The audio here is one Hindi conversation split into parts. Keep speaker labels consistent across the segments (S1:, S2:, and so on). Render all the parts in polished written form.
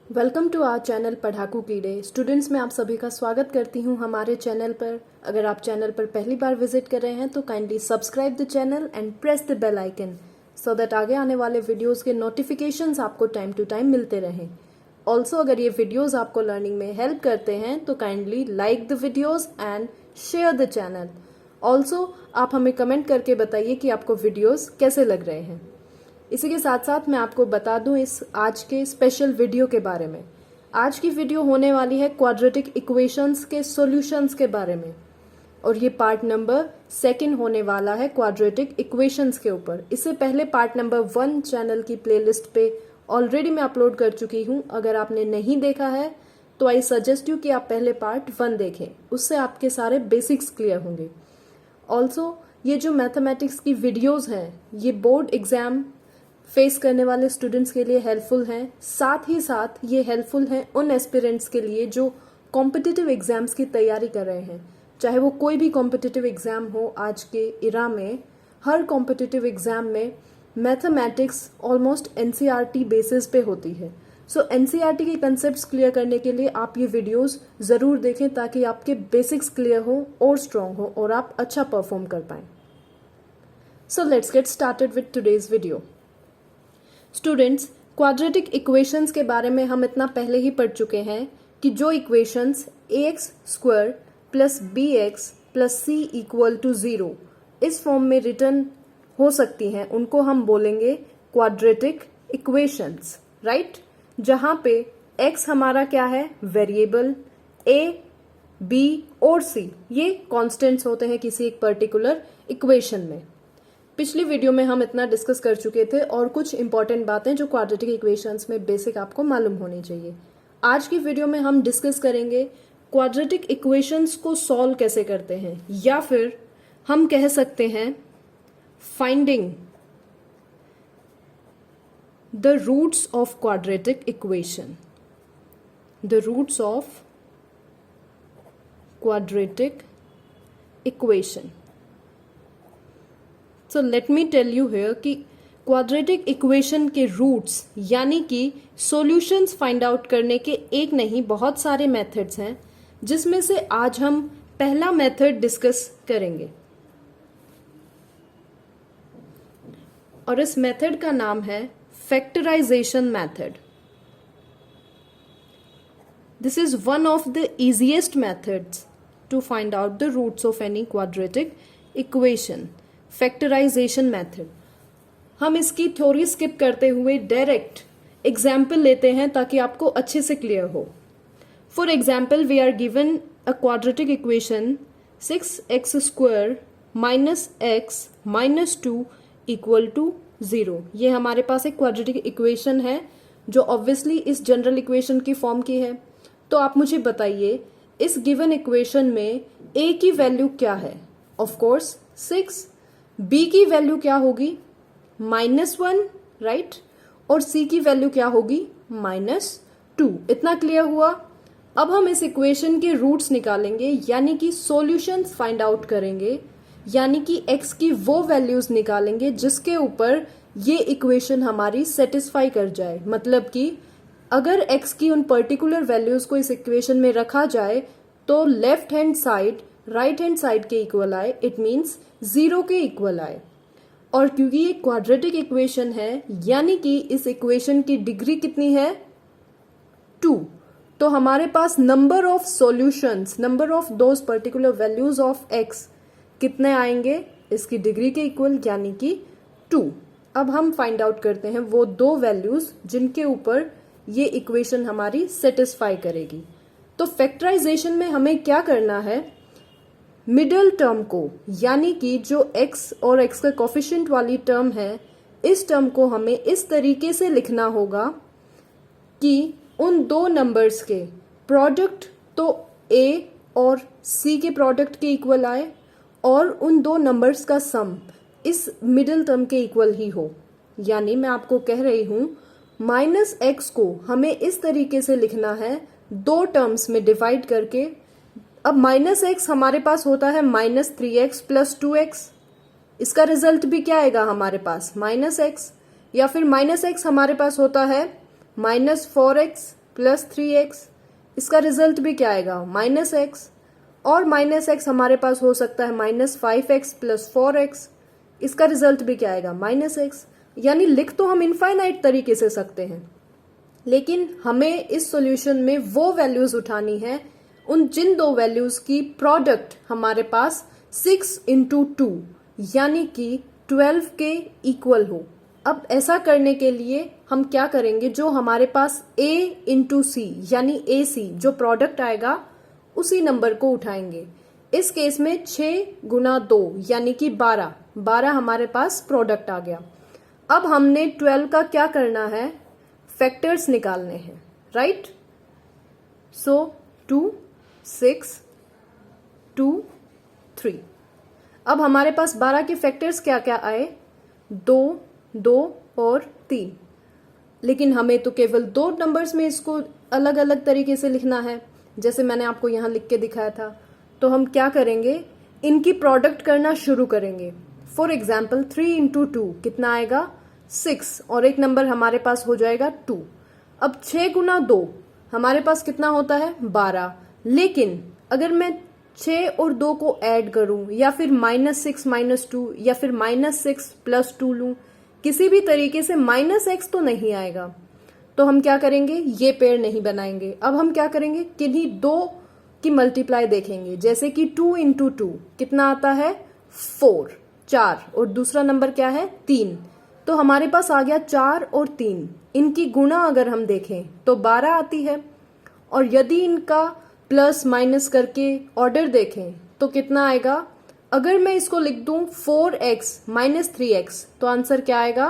S1: वेलकम टू आवर चैनल पढ़ाकू कीड़े। स्टूडेंट्स, मैं आप सभी का स्वागत करती हूं हमारे चैनल पर। अगर आप चैनल पर पहली बार विजिट कर रहे हैं तो kindly subscribe the channel and press the bell icon so that आगे आने वाले वीडियोस के नोटिफिकेशंस आपको टाइम टू टाइम मिलते रहें। ऑल्सो अगर ये वीडियोस आपको लर्निंग में हेल्प करते हैं तो kindly like the videos and share the channel. Also आप हमें कमेंट करके बताइए कि आपको वीडियोस कैसे लग रहे हैं। इसी के साथ साथ मैं आपको बता दूं इस आज के स्पेशल वीडियो के बारे में। आज की वीडियो होने वाली है क्वाड्रेटिक इक्वेशंस के सॉल्यूशंस के बारे में, और ये पार्ट नंबर 2 होने वाला है क्वाड्रेटिक इक्वेशंस के ऊपर। इससे पहले पार्ट नंबर 1 चैनल की प्लेलिस्ट पे ऑलरेडी मैं अपलोड कर चुकी हूँ। अगर आपने नहीं देखा है तो आई सजेस्ट यू कि आप पहले पार्ट 1 देखें, उससे आपके सारे बेसिक्स क्लियर होंगे। ऑल्सो ये जो मैथमेटिक्स की वीडियोज हैं ये बोर्ड एग्जाम फेस करने वाले स्टूडेंट्स के लिए हेल्पफुल हैं। साथ ही साथ ये हेल्पफुल हैं उन एस्पिरेंट्स के लिए जो कॉम्पिटिटिव एग्जाम्स की तैयारी कर रहे हैं। चाहे वो कोई भी कॉम्पिटिटिव एग्जाम हो, आज के इरा में हर कॉम्पिटिटिव एग्जाम में मैथमेटिक्स ऑलमोस्ट एनसीईआरटी बेसिस पे होती है। सो एनसीईआरटी के कंसेप्ट क्लियर करने के लिए आप ये वीडियोस जरूर देखें ताकि आपके बेसिक्स क्लियर हो और स्ट्रांग हो और आप अच्छा परफॉर्म कर पाएं। So let's get started with today's video. Students, quadratic equations के बारे में हम इतना पहले ही पढ़ चुके हैं कि जो equations ax² plus bx plus c equal to 0 इस फॉर्म में रिटर्न हो सकती हैं उनको हम बोलेंगे क्वाड्रेटिक इक्वेशंस, राइट। जहां पे x हमारा क्या है, वेरिएबल, a, b और c ये कॉन्स्टेंट्स होते हैं किसी एक पर्टिकुलर इक्वेशन में। पिछली वीडियो में हम इतना डिस्कस कर चुके थे और कुछ इंपॉर्टेंट बातें जो क्वाड्रेटिक इक्वेशंस में बेसिक आपको मालूम होनी चाहिए। आज की वीडियो में हम डिस्कस करेंगे क्वाड्रेटिक इक्वेशंस को सॉल्व कैसे करते हैं, या फिर हम कह सकते हैं finding the roots of quadratic equation. The roots of quadratic equation. So let me tell you here कि क्वाड्रेटिक इक्वेशन के रूट्स यानी कि सॉल्यूशंस फाइंड आउट करने के एक नहीं बहुत सारे मेथड्स हैं, जिसमें से आज हम पहला मेथड डिस्कस करेंगे और इस मेथड का नाम है factorization method. This is one of the easiest methods to find out the roots of any quadratic equation. Factorization method. हम इसकी थ्योरी स्किप करते हुए डायरेक्ट एग्जाम्पल लेते हैं ताकि आपको अच्छे से क्लियर हो। For example, we are given a quadratic equation 6x² minus x minus 2 equal to 0। ये हमारे पास एक क्वाड्रेटिक इक्वेशन है जो ऑब्वियसली इस जनरल इक्वेशन की फॉर्म की है। तो आप मुझे बताइए इस गिवन इक्वेशन में a की वैल्यू क्या है? Of course 6। b की वैल्यू क्या होगी? -1, राइट। और c की वैल्यू क्या होगी? -2। इतना क्लियर हुआ। अब हम इस इक्वेशन के रूट्स निकालेंगे यानी कि सॉल्यूशंस फाइंड आउट करेंगे, यानी कि x की वो वैल्यूज निकालेंगे जिसके ऊपर ये इक्वेशन हमारी सेटिस्फाई कर जाए। मतलब कि अगर x की उन पर्टिकुलर वैल्यूज को इस इक्वेशन में रखा जाए तो left hand side right hand side के इक्वल आए, इट मीन्स 0 के इक्वल आए। और क्योंकि ये क्वाड्रेटिक इक्वेशन है यानी कि इस इक्वेशन की डिग्री कितनी है? 2। तो हमारे पास number of solutions, number of those particular values of x कितने आएंगे? इसकी डिग्री के इक्वल यानी कि 2। अब हम फाइंड आउट करते हैं वो दो वैल्यूज जिनके ऊपर ये इक्वेशन हमारी सेटिस्फाई करेगी। तो फैक्टराइजेशन में हमें क्या करना है? मिडल टर्म को यानी कि जो x और x का कोफिशिएंट वाली टर्म है, इस टर्म को हमें इस तरीके से लिखना होगा कि उन दो नंबर्स के प्रोडक्ट तो a और c के प्रोडक्ट के इक्वल आए और उन दो नंबर्स का सम इस मिडल टर्म के इक्वल ही हो। यानी मैं आपको कह रही हूं -x को हमें इस तरीके से लिखना है, दो टर्म्स में डिवाइड करके। अब -x हमारे पास होता है -3x प्लस 2x। इसका रिजल्ट भी क्या आएगा हमारे पास? -x। या फिर -x हमारे पास होता है -4x प्लस 3x, इसका रिजल्ट भी क्या आएगा माइनस एक्स, और माइनस एक्स हमारे पास हो सकता है माइनस 5x प्लस 4x, इसका रिजल्ट भी क्या आएगा माइनस एक्स। यानी लिख तो हम इनफाइनाइट तरीके से सकते हैं, लेकिन हमें इस सॉल्यूशन में वो वैल्यूज उठानी है उन जिन दो वैल्यूज की प्रोडक्ट हमारे पास 6 इंटू 2 यानी कि 12 के इक्वल हो। अब ऐसा करने के लिए हम क्या करेंगे, जो हमारे पास a इंटू सी यानी AC जो प्रोडक्ट आएगा उसी नंबर को उठाएंगे। इस केस में 6 गुना 2 यानी कि 12 हमारे पास प्रोडक्ट आ गया। अब हमने 12 का क्या करना है, फैक्टर्स निकालने हैं, राइट। सो 2, 6, 2, 3। अब हमारे पास 12 के फैक्टर्स क्या क्या आए, 2, 2 और 3। लेकिन हमें तो केवल दो नंबर्स में इसको अलग अलग तरीके से लिखना है, जैसे मैंने आपको यहां लिख के दिखाया था। तो हम क्या करेंगे, इनकी प्रोडक्ट करना शुरू करेंगे। फॉर एग्जाम्पल 3 इंटू 2 कितना आएगा 6, और एक नंबर हमारे पास हो जाएगा 2। अब 6 गुना 2 हमारे पास कितना होता है 12। लेकिन अगर मैं 6 और 2 को ऐड करूं, या फिर -6 -2 या फिर -6 प्लस 2 लूं, किसी भी तरीके से -x तो नहीं आएगा। तो हम क्या करेंगे, ये पेड़ नहीं बनाएंगे। अब हम क्या करेंगे, किन्हीं दो की मल्टीप्लाई देखेंगे, जैसे कि 2 इंटू 2 कितना आता है 4, और दूसरा नंबर क्या है 3। तो हमारे पास आ गया 4 और 3। इनकी गुणा अगर हम देखें तो 12 आती है, और यदि इनका प्लस माइनस करके ऑर्डर देखें तो कितना आएगा। अगर मैं इसको लिख दूं 4x माइनस 3x तो आंसर क्या आएगा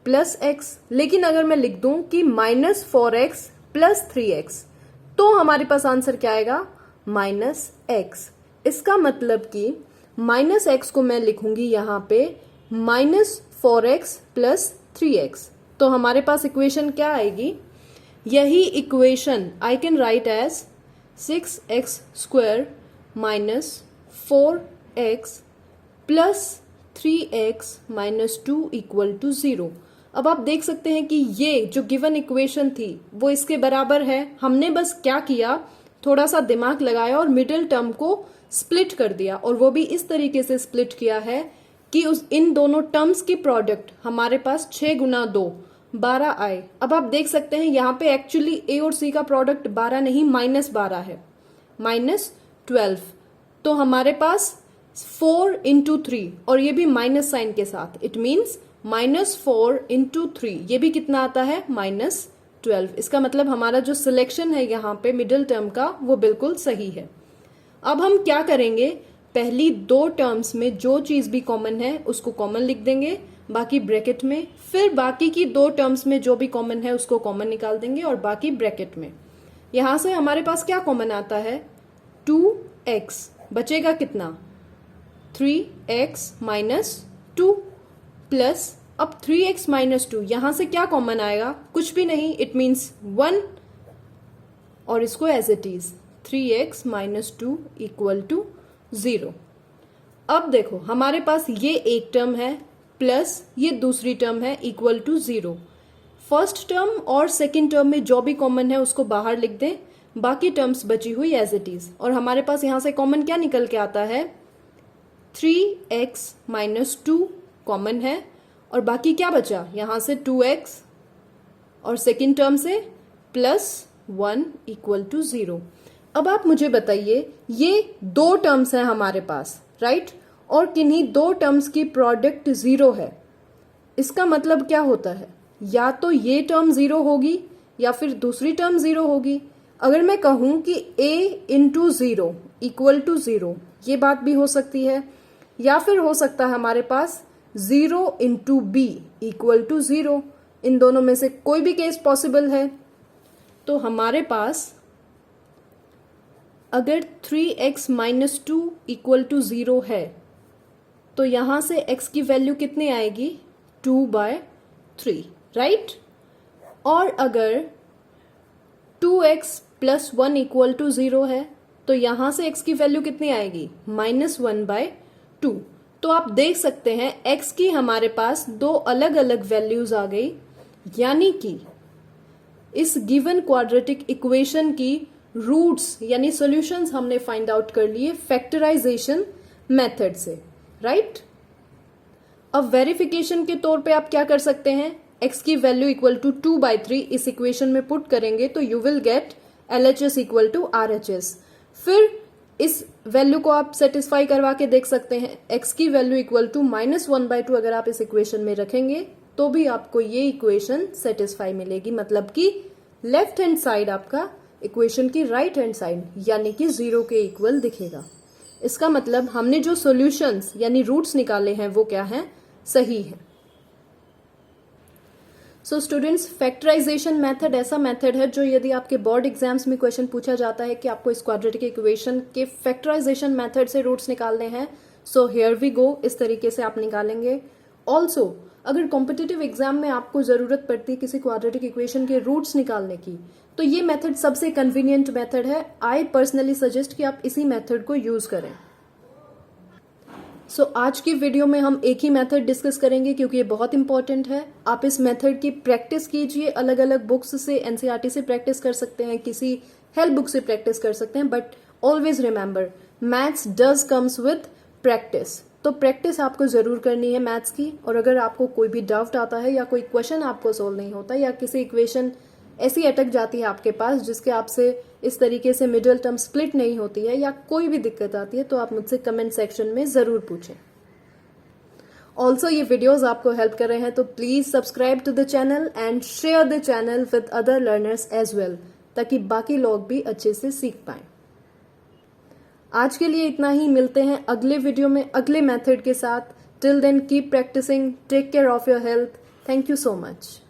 S1: प्लस x। लेकिन अगर मैं लिख दूं कि -4x प्लस 3x तो हमारे पास आंसर क्या आएगा -x। इसका मतलब कि -x को मैं लिखूंगी यहां पे -4x प्लस 3x। तो हमारे पास इक्वेशन क्या आएगी, यही equation I can write as 6x square minus 4x plus 3x minus 2 equal to 0। अब आप देख सकते हैं कि ये जो गिवन इक्वेशन थी वो इसके बराबर है। हमने बस क्या किया, थोड़ा सा दिमाग लगाया और मिडिल टर्म को स्प्लिट कर दिया, और वो भी इस तरीके से स्प्लिट किया है कि इन दोनों टर्म्स की प्रोडक्ट हमारे पास 6 गुना 2 12 आए। अब आप देख सकते हैं यहाँ पे एक्चुअली ए और सी का प्रोडक्ट 12 नहीं -12 है, -12। तो हमारे पास 4 इंटू 3, और ये भी माइनस साइन के साथ, इट मीन्स -4 इंटू 3, ये भी कितना आता है -12। इसका मतलब हमारा जो सिलेक्शन है यहाँ पे मिडिल टर्म का वो बिल्कुल सही है। अब हम क्या करेंगे, पहली दो टर्म्स में जो चीज भी कॉमन है उसको कॉमन लिख देंगे, बाकी ब्रैकेट में, फिर बाकी की दो टर्म्स में जो भी कॉमन है उसको कॉमन निकाल देंगे और बाकी ब्रैकेट में। यहां से हमारे पास क्या कॉमन आता है 2x, बचेगा कितना 3x माइनस 2 प्लस, अब 3x माइनस 2 यहां से क्या कॉमन आएगा, कुछ भी नहीं, इट मीन्स 1, और इसको as it is 3x minus 2 equal to 0। अब देखो हमारे पास ये एक टर्म है प्लस ये दूसरी टर्म है इक्वल टू 0। फर्स्ट टर्म और सेकेंड टर्म में जो भी कॉमन है उसको बाहर लिख दें, बाकी टर्म्स बची हुई एज इट इज। और हमारे पास यहां से कॉमन क्या निकल के आता है 3x माइनस 2 कॉमन है, और बाकी क्या बचा यहां से 2x, और सेकेंड टर्म से +1 इक्वल टू 0। अब आप मुझे बताइए, ये दो टर्म्स हैं हमारे पास, राइट, और किन्हीं दो टर्म्स की प्रोडक्ट 0 है। इसका मतलब क्या होता है, या तो ये टर्म 0 होगी या फिर दूसरी टर्म 0 होगी। अगर मैं कहूं कि a इंटू 0 इक्वल टू 0, ये बात भी हो सकती है, या फिर हो सकता है हमारे पास 0 इंटू b इक्वल टू 0। इन दोनों में से कोई भी केस पॉसिबल है। तो हमारे पास अगर 3x माइनस 2 इक्वल टू 0 है तो यहां से x की वैल्यू कितनी आएगी 2/3, राइट। और अगर 2x प्लस 1 इक्वल टू 0 है तो यहां से x की वैल्यू कितनी आएगी -1/2। तो आप देख सकते हैं x की हमारे पास दो अलग अलग वैल्यूज आ गई, यानी कि इस गिवन क्वाड्रेटिक इक्वेशन की रूट्स यानी सॉल्यूशंस हमने फाइंड आउट कर लिए फैक्टराइजेशन मेथड से, राइट। अब वेरिफिकेशन के तौर पे आप क्या कर सकते हैं, x की वैल्यू इक्वल टू 2/3 इस इक्वेशन में पुट करेंगे तो you will get LHS equal to RHS। फिर इस वैल्यू को आप सेटिस्फाई करवा के देख सकते हैं, x की वैल्यू इक्वल टू -1/2 अगर आप इस इक्वेशन में रखेंगे तो भी आपको ये इक्वेशन सेटिस्फाई मिलेगी, मतलब कि लेफ्ट हैंड साइड आपका इक्वेशन की राइट हैंड साइड यानी कि 0 के इक्वल दिखेगा। इसका मतलब हमने जो सॉल्यूशंस यानी रूट्स निकाले हैं वो क्या हैं, सही है। सो स्टूडेंट्स, फैक्टराइजेशन मेथड ऐसा मेथड है जो यदि आपके बोर्ड एग्जाम्स में क्वेश्चन पूछा जाता है कि आपको इस क्वाड्रेटिक इक्वेशन के फैक्टराइजेशन मेथड से रूट्स निकालने हैं, सो हियर वी गो, इस तरीके से आप निकालेंगे। ऑल्सो अगर कॉम्पिटिटिव एग्जाम में आपको जरूरत पड़ती है किसी क्वाड्रेटिक इक्वेशन के रूट्स निकालने की, तो ये मेथड सबसे कन्वीनियंट मेथड है। आई पर्सनली सजेस्ट कि आप इसी मेथड को यूज करें। सो आज की वीडियो में हम एक ही मेथड डिस्कस करेंगे क्योंकि ये बहुत इंपॉर्टेंट है। आप इस मेथड की प्रैक्टिस कीजिए, अलग अलग बुक्स से, एनसीईआरटी से प्रैक्टिस कर सकते हैं, किसी हेल्प बुक से प्रैक्टिस कर सकते हैं, but always remember maths does comes with practice. तो प्रैक्टिस आपको जरूर करनी है मैथ्स की। और अगर आपको कोई भी डाउट आता है या कोई क्वेश्चन आपको सोल्व नहीं होता या किसी इक्वेशन ऐसी अटक जाती है आपके पास जिसके आपसे इस तरीके से मिडिल टर्म स्प्लिट नहीं होती है या कोई भी दिक्कत आती है, तो आप मुझसे कमेंट सेक्शन में जरूर पूछें। ऑल्सो ये वीडियोस आपको हेल्प कर रहे हैं तो please subscribe to the channel and share the channel with other learners as well, ताकि बाकी लोग भी अच्छे से सीख पाएं। आज के लिए इतना ही, मिलते हैं अगले वीडियो में अगले मेथड के साथ। Till then keep practising, take care of your health. Thank you so much.